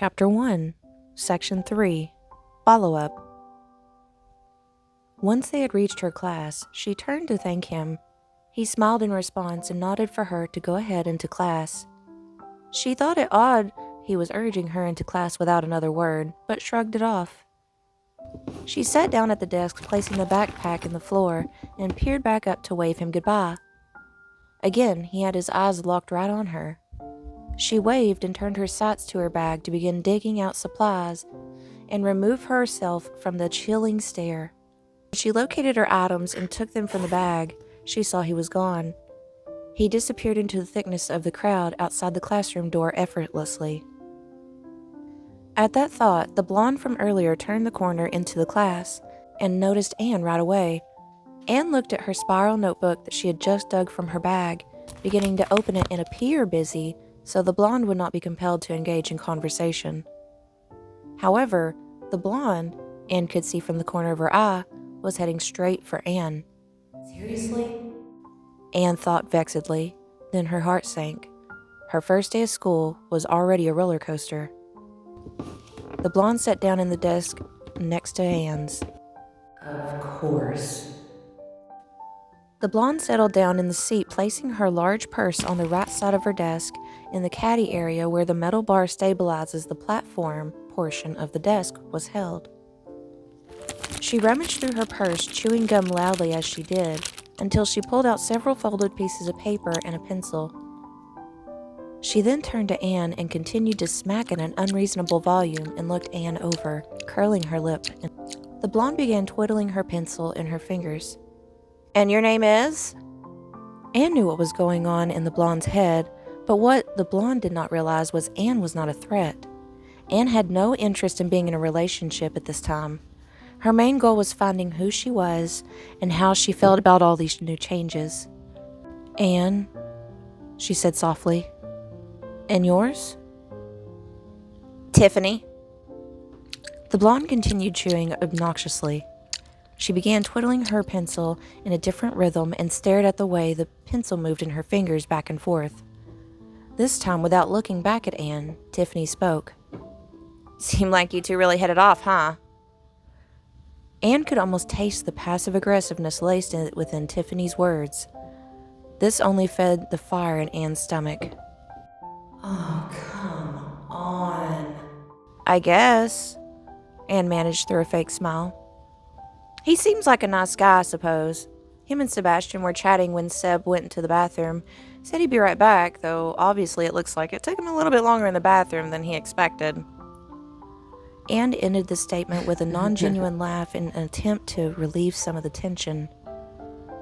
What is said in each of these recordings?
Chapter 1, Section 3, Follow-Up. Once they had reached her class, she turned to thank him. He smiled in response and nodded for her to go ahead into class. She thought it odd he was urging her into class without another word, but shrugged it off. She sat down at the desk, placing the backpack in the floor, and peered back up to wave him goodbye. Again, he had his eyes locked right on her. She waved and turned her sights to her bag to begin digging out supplies and remove herself from the chilling stare. She located her items and took them from the bag. She saw he was gone. He disappeared into the thickness of the crowd outside the classroom door effortlessly. At that thought, the blonde from earlier turned the corner into the class and noticed Anne right away. Anne looked at her spiral notebook that she had just dug from her bag, beginning to open it and appear busy, so the blonde would not be compelled to engage in conversation. However, the blonde, Anne could see from the corner of her eye, was heading straight for Anne. Seriously? Anne thought vexedly, then her heart sank. Her first day of school was already a roller coaster. The blonde sat down in the desk next to Anne's. Of course. The blonde settled down in the seat, placing her large purse on the right side of her desk in the caddy area where the metal bar stabilizes the platform portion of the desk was held. She rummaged through her purse, chewing gum loudly as she did, until she pulled out several folded pieces of paper and a pencil. She then turned to Anne and continued to smack at an unreasonable volume and looked Anne over, curling her lip. The blonde began twiddling her pencil in her fingers. "And your name is?" Anne knew what was going on in the blonde's head, but what the blonde did not realize was Anne was not a threat. Anne had no interest in being in a relationship at this time. Her main goal was finding who she was and how she felt about all these new changes. "Anne," she said softly. "And yours?" "Tiffany." The blonde continued chewing obnoxiously. She began twiddling her pencil in a different rhythm and stared at the way the pencil moved in her fingers back and forth. This time, without looking back at Anne, Tiffany spoke. "Seemed like you two really hit it off, huh?" Anne could almost taste the passive aggressiveness laced within Tiffany's words. This only fed the fire in Anne's stomach. Oh, come on. "I guess," Anne managed through a fake smile. "He seems like a nice guy, I suppose. Him and Sebastian were chatting when Seb went into the bathroom. Said he'd be right back, though obviously it looks like it took him a little bit longer in the bathroom than he expected." Anne ended the statement with a non-genuine laugh in an attempt to relieve some of the tension.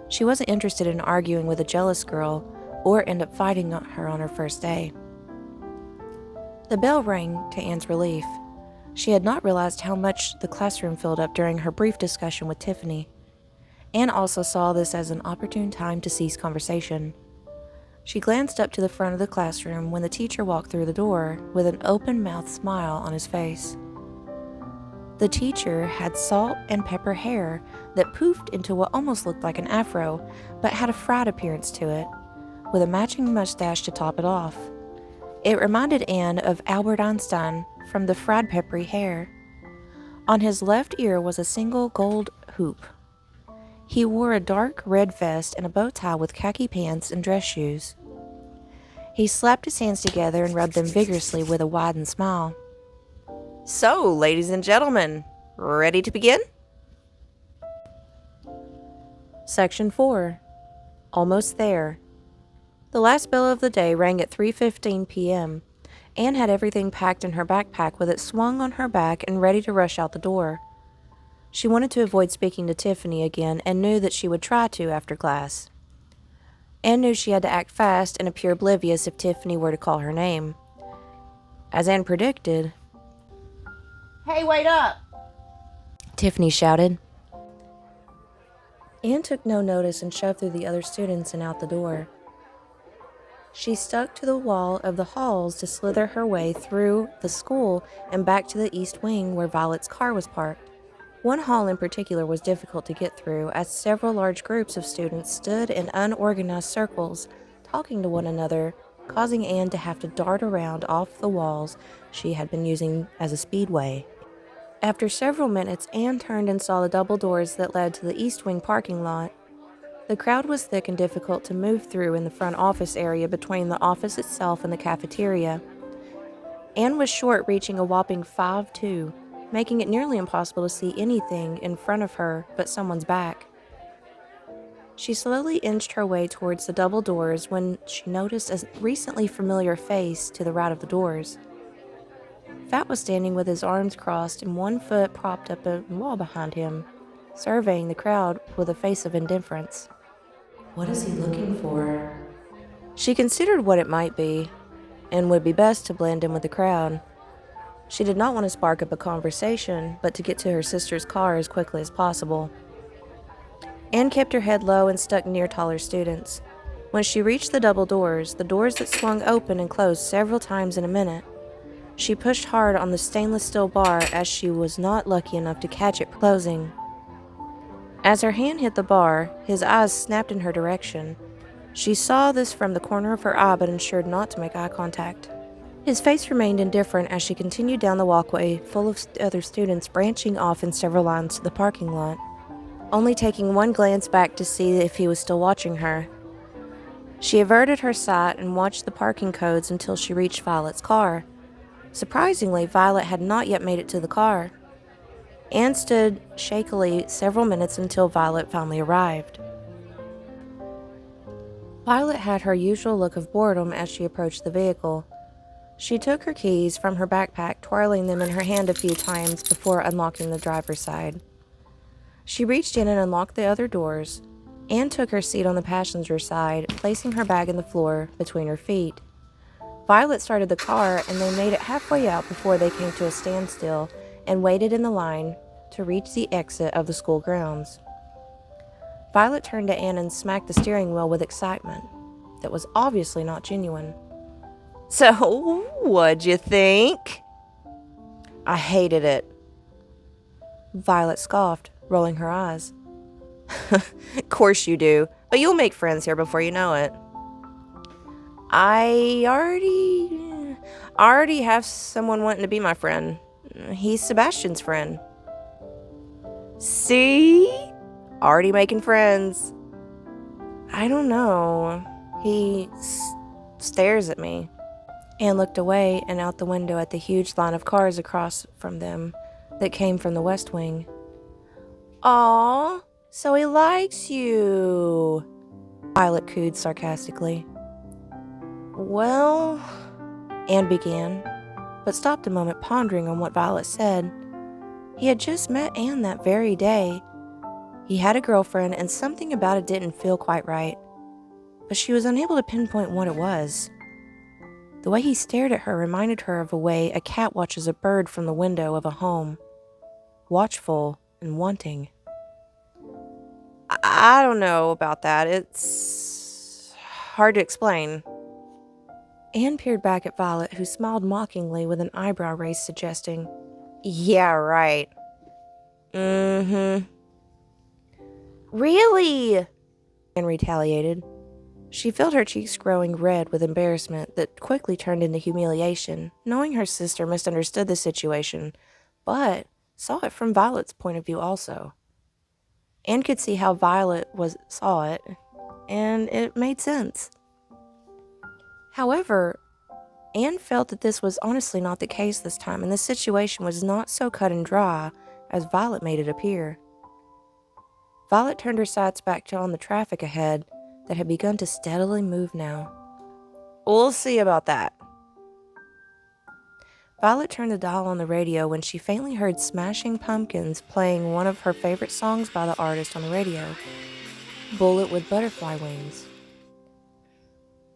She wasn't interested in arguing with a jealous girl or end up fighting her on her first day. The bell rang to Anne's relief. She had not realized how much the classroom filled up during her brief discussion with Tiffany. Anne also saw this as an opportune time to cease conversation. She glanced up to the front of the classroom when the teacher walked through the door with an open-mouthed smile on his face. The teacher had salt and pepper hair that poofed into what almost looked like an afro, but had a fried appearance to it, with a matching mustache to top it off. It reminded Anne of Albert Einstein from the fried peppery hair. On his left ear was a single gold hoop. He wore a dark red vest and a bow tie with khaki pants and dress shoes. He slapped his hands together and rubbed them vigorously with a widened smile. "So, ladies and gentlemen, ready to begin?" Section 4. Almost There. The last bell of the day rang at 3:15 p.m. Anne had everything packed in her backpack with it swung on her back and ready to rush out the door. She wanted to avoid speaking to Tiffany again and knew that she would try to after class. Anne knew she had to act fast and appear oblivious if Tiffany were to call her name. As Anne predicted, "Hey, wait up!" Tiffany shouted. Anne took no notice and shoved through the other students and out the door. She stuck to the wall of the halls to slither her way through the school and back to the east wing where Violet's car was parked. One hall in particular was difficult to get through, as several large groups of students stood in unorganized circles, talking to one another causing Anne to have to dart around off the walls she had been using as a speedway. After several minutes, Anne turned and saw the double doors that led to the East Wing parking lot. The crowd was thick and difficult to move through in the front office area between the office itself and the cafeteria. Anne was short, reaching a whopping 5'2", making it nearly impossible to see anything in front of her but someone's back. She slowly inched her way towards the double doors when she noticed a recently familiar face to the right of the doors. Fat was standing with his arms crossed and one foot propped up a wall behind him, surveying the crowd with a face of indifference. What is he looking for? She considered what it might be, and would be best to blend in with the crowd. She did not want to spark up a conversation, but to get to her sister's car as quickly as possible. Anne kept her head low and stuck near taller students. When she reached the double doors that swung open and closed several times in a minute, she pushed hard on the stainless steel bar as she was not lucky enough to catch it closing. As her hand hit the bar, his eyes snapped in her direction. She saw this from the corner of her eye but ensured not to make eye contact. His face remained indifferent as she continued down the walkway full of other students branching off in several lines to the parking lot, only taking one glance back to see if he was still watching her. She averted her sight and watched the parking codes until she reached Violet's car. Surprisingly, Violet had not yet made it to the car. Anne stood shakily several minutes until Violet finally arrived. Violet had her usual look of boredom as she approached the vehicle. She took her keys from her backpack, twirling them in her hand a few times before unlocking the driver's side. She reached in and unlocked the other doors. Anne took her seat on the passenger side, placing her bag in the floor between her feet. Violet started the car, and they made it halfway out before they came to a standstill and waited in the line to reach the exit of the school grounds. Violet turned to Anne and smacked the steering wheel with excitement that was obviously not genuine. So, what'd you think? I hated it. Violet scoffed, rolling her eyes. Of course you do, but you'll make friends here before you know it. I already have someone wanting to be my friend. He's Sebastian's friend. See? Already making friends. I don't know. He stares at me. Anne looked away and out the window at the huge line of cars across from them that came from the West Wing. Aw, so he likes you, Violet cooed sarcastically. Well, Anne began, but stopped a moment pondering on what Violet said. He had just met Anne that very day. He had a girlfriend, and something about it didn't feel quite right, but she was unable to pinpoint what it was. The way he stared at her reminded her of a way a cat watches a bird from the window of a home, watchful and wanting. I don't know about that. It's hard to explain. Anne peered back at Violet, who smiled mockingly with an eyebrow raise suggesting, Yeah, right. Mm-hmm. Really? Anne retaliated. She felt her cheeks growing red with embarrassment that quickly turned into humiliation, knowing her sister misunderstood the situation, but saw it from Violet's point of view also. Anne could see how Violet saw it, and it made sense. However, Anne felt that this was honestly not the case this time, and the situation was not so cut and dry as Violet made it appear. Violet turned her sights back on the traffic ahead that had begun to steadily move now. We'll see about that. Violet turned the dial on the radio when she faintly heard Smashing Pumpkins playing one of her favorite songs by the artist on the radio, Bullet with Butterfly Wings.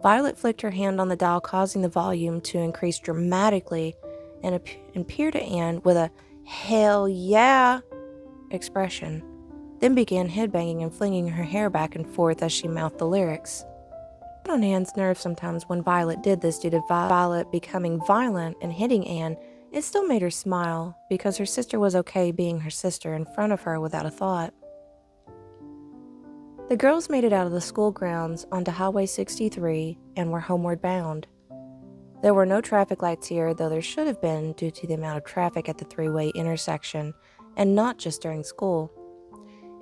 Violet flicked her hand on the dial, causing the volume to increase dramatically, and peered at Anne with a "hell yeah" expression, then began headbanging and flinging her hair back and forth as she mouthed the lyrics. It got on Anne's nerves sometimes when Violet did this due to Violet becoming violent and hitting Anne. It still made her smile because her sister was okay being her sister in front of her without a thought. The girls made it out of the school grounds onto Highway 63 and were homeward bound. There were no traffic lights here, though there should have been due to the amount of traffic at the three-way intersection, and not just during school.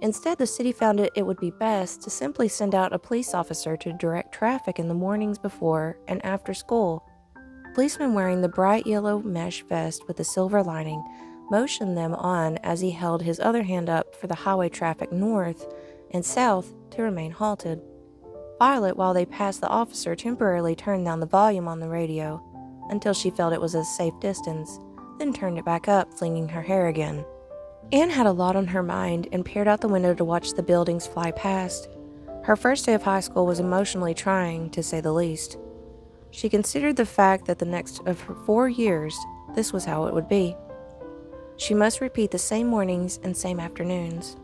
Instead, the city found it would be best to simply send out a police officer to direct traffic in the mornings before and after school. A policeman wearing the bright yellow mesh vest with the silver lining motioned them on as he held his other hand up for the highway traffic north and south to remain halted. Violet, while they passed the officer, temporarily turned down the volume on the radio until she felt it was a safe distance, then turned it back up, flinging her hair again. Anne had a lot on her mind and peered out the window to watch the buildings fly past. Her first day of high school was emotionally trying, to say the least. She considered the fact that the next of her 4 years, this was how it would be. She must repeat the same mornings and same afternoons.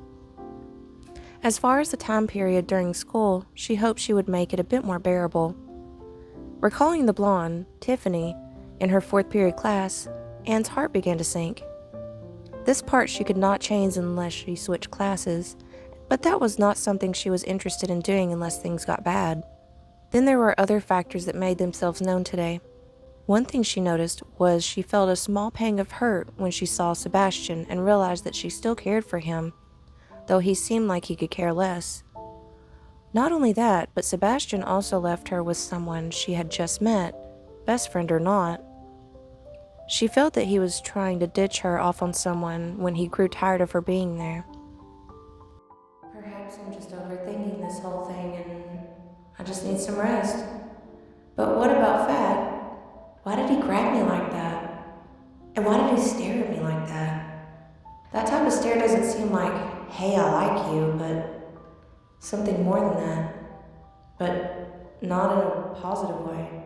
As far as the time period during school, she hoped she would make it a bit more bearable. Recalling the blonde, Tiffany, in her 4th period class, Anne's heart began to sink. This part she could not change unless she switched classes, but that was not something she was interested in doing unless things got bad. Then there were other factors that made themselves known today. One thing she noticed was she felt a small pang of hurt when she saw Sebastian and realized that she still cared for him, though he seemed like he could care less. Not only that, but Sebastian also left her with someone she had just met, best friend or not. She felt that he was trying to ditch her off on someone when he grew tired of her being there. Perhaps I'm just overthinking this whole thing and I just need some rest. But what about Fat? Why did he grab me like that? And why did he stare at me like that? That type of stare doesn't seem like, hey, I like you, but something more than that. But not in a positive way.